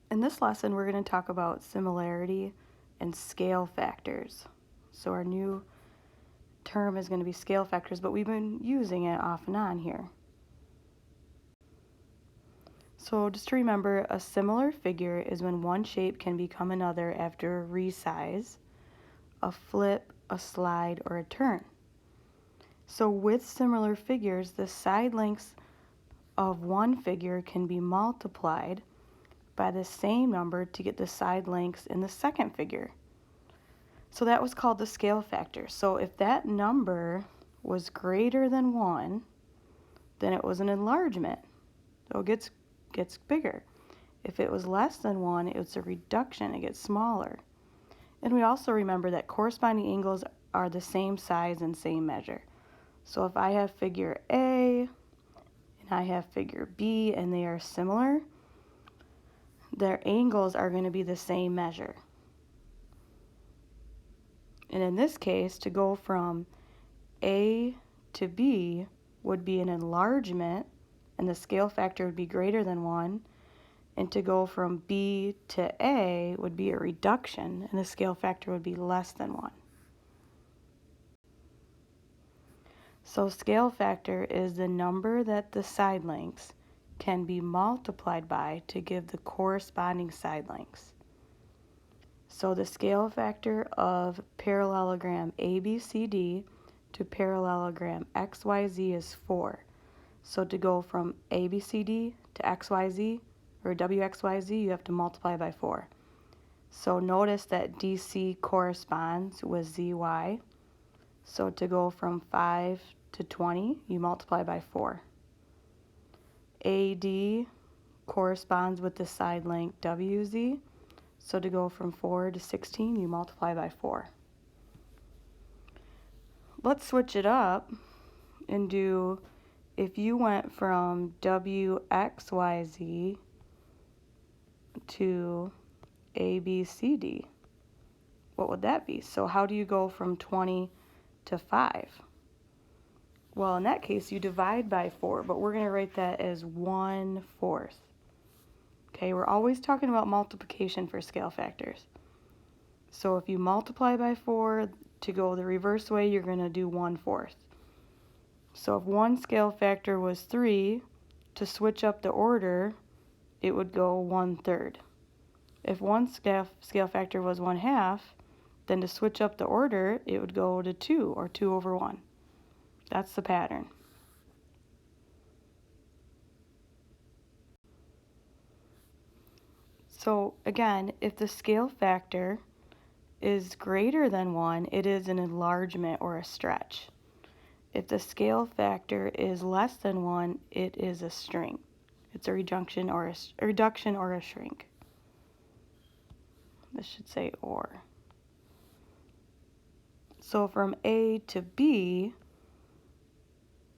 In this lesson, we're going to talk about similarity and scale factors. So our new term is going to be scale factors, but we've been using it off and on here. So just to remember, a similar figure is when one shape can become another after a resize, a flip, a slide, or a turn. So with similar figures, the side lengths of one figure can be multiplied by the same number to get the side lengths in the second figure. So that was called the scale factor. So if that number was greater than 1, then it was an enlargement. So it gets bigger. If it was less than 1, it's a reduction. It gets smaller. And we also remember that corresponding angles are the same size and same measure. So if I have figure A and I have figure B and they are similar, their angles are going to be the same measure. And in this case, to go from A to B would be an enlargement, and the scale factor would be greater than 1. And to go from B to A would be a reduction, and the scale factor would be less than 1. So scale factor is the number that the side lengths can be multiplied by to give the corresponding side lengths. So the scale factor of parallelogram ABCD to parallelogram XYZ is 4. So to go from ABCD to XYZ or WXYZ, you have to multiply by 4. So notice that DC corresponds with ZY. So to go from 5 to 20, you multiply by 4. AD corresponds with the side length WZ. So to go from 4 to 16, you multiply by 4. Let's switch it up and do, if you went from WXYZ to ABCD, what would that be? So how do you go from 20 to 5? Well, in that case, you divide by 4, but we're going to write that as 1/4. Okay, we're always talking about multiplication for scale factors. So if you multiply by 4, to go the reverse way, you're going to do 1/4. So if one scale factor was 3, to switch up the order, it would go 1/3. If one scale factor was 1/2, then to switch up the order, it would go to 2, or 2/1. That's the pattern. So again, if the scale factor is greater than 1, it is an enlargement or a stretch. If the scale factor is less than 1, it is a shrink. It's a reduction or a shrink. This should say or. So from A to B,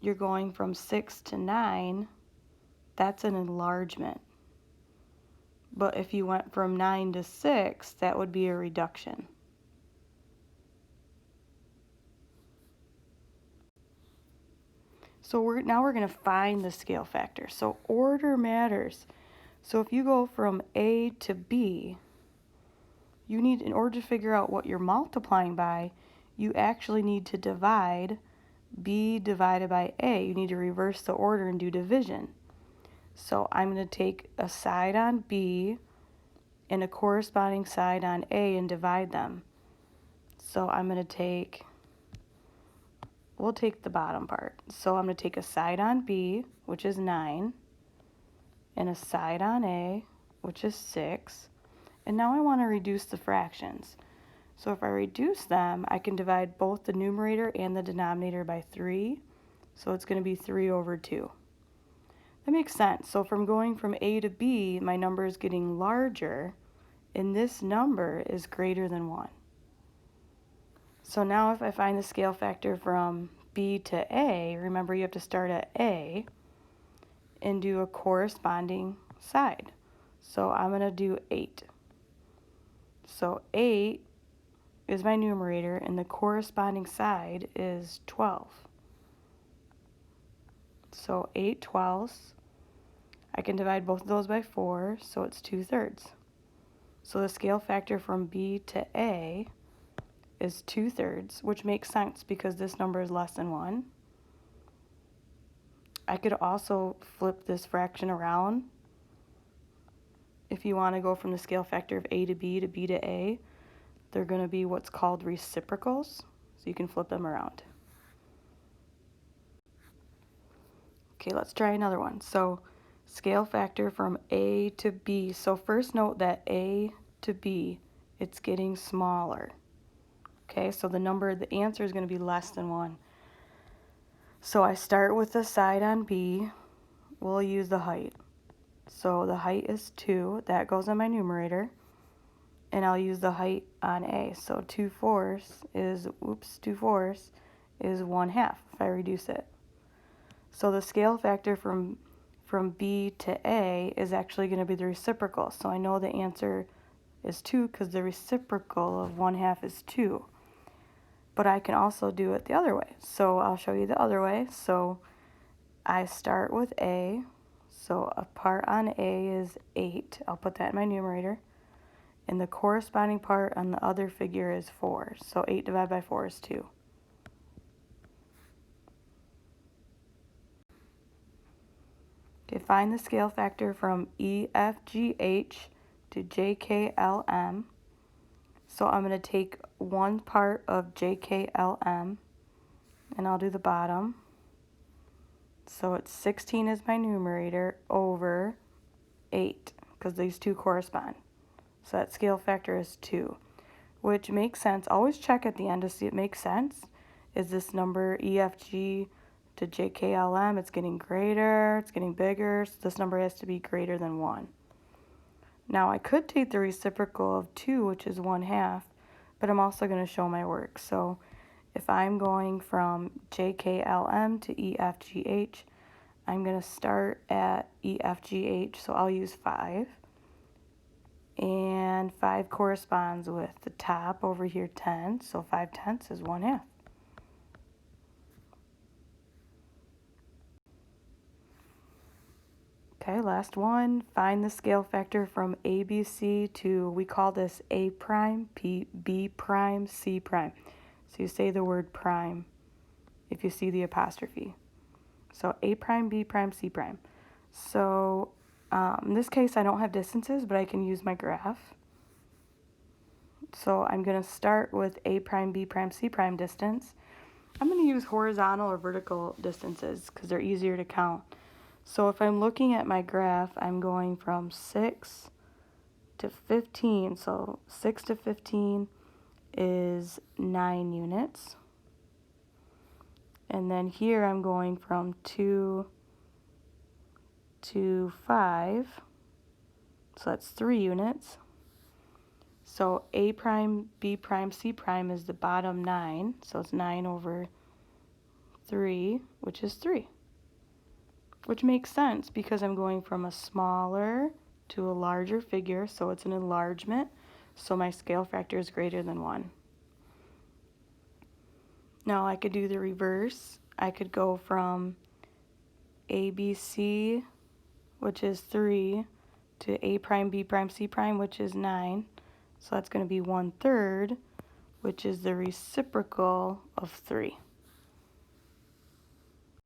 you're going from 6 to 9, that's an enlargement. But if you went from 9 to 6, that would be a reduction. So now we're going to find the scale factor. So order matters. So if you go from A to B, you need, in order to figure out what you're multiplying by, you actually need to divide B divided by A. You need to reverse the order and do division. So I'm going to take a side on B and a corresponding side on A and divide them. So I'm going to take, we'll take the bottom part. So I'm going to take a side on B, which is 9, and a side on A, which is 6. And now I want to reduce the fractions. So if I reduce them, I can divide both the numerator and the denominator by 3. So it's going to be 3/2. That makes sense. So from going from A to B, my number is getting larger, and this number is greater than 1. So now if I find the scale factor from B to A, remember you have to start at A and do a corresponding side. So I'm going to do 8. So 8 is my numerator, and the corresponding side is 12. So 8/12. I can divide both of those by 4, so it's 2/3. So the scale factor from B to A is 2/3, which makes sense because this number is less than 1. I could also flip this fraction around. If you want to go from the scale factor of A to B to A, they're going to be what's called reciprocals, so you can flip them around. Okay, let's try another one. So scale factor from A to B. So first note that A to B, it's getting smaller. Okay, so the answer is going to be less than 1. So I start with the side on B. We'll use the height. So the height is 2. That goes on my numerator. And I'll use the height on A. So 2/4 is 1/2 if I reduce it. So the scale factor from B to A is actually going to be the reciprocal. So I know the answer is 2 because the reciprocal of 1/2 is 2. But I can also do it the other way. So I'll show you the other way. So I start with A. So a part on A is 8. I'll put that in my numerator. And the corresponding part on the other figure is 4. So 8 divided by 4 is 2. Okay, find the scale factor from EFGH to JKLM. So I'm going to take one part of JKLM, and I'll do the bottom. So it's 16 is my numerator over 8, because these two correspond. So that scale factor is 2, which makes sense. Always check at the end to see it makes sense. Is this number EFG to JKLM, it's getting greater, it's getting bigger, so this number has to be greater than 1. Now I could take the reciprocal of 2, which is 1/2, but I'm also going to show my work. So if I'm going from JKLM to EFGH, I'm going to start at EFGH, so I'll use 5. And 5 corresponds with the top over here, 10, so 5/10 is 1/2. Okay, last one. Find the scale factor from ABC to, we call this A prime, B prime, C prime. So you say the word prime if you see the apostrophe. So A prime, B prime, C prime. So in this case, I don't have distances, but I can use my graph. So I'm going to start with A prime, B prime, C prime distance. I'm going to use horizontal or vertical distances because they're easier to count. So if I'm looking at my graph, I'm going from 6 to 15. So 6 to 15 is 9 units. And then here I'm going from 2 to 5. So that's 3 units. So A prime, B prime, C prime is the bottom 9. So it's 9 over 3, which is 3. Which makes sense because I'm going from a smaller to a larger figure, so it's an enlargement, so my scale factor is greater than 1. Now I could do the reverse. I could go from ABC, which is 3, to A prime, B prime, C prime, which is 9. So that's going to be 1/3, which is the reciprocal of 3.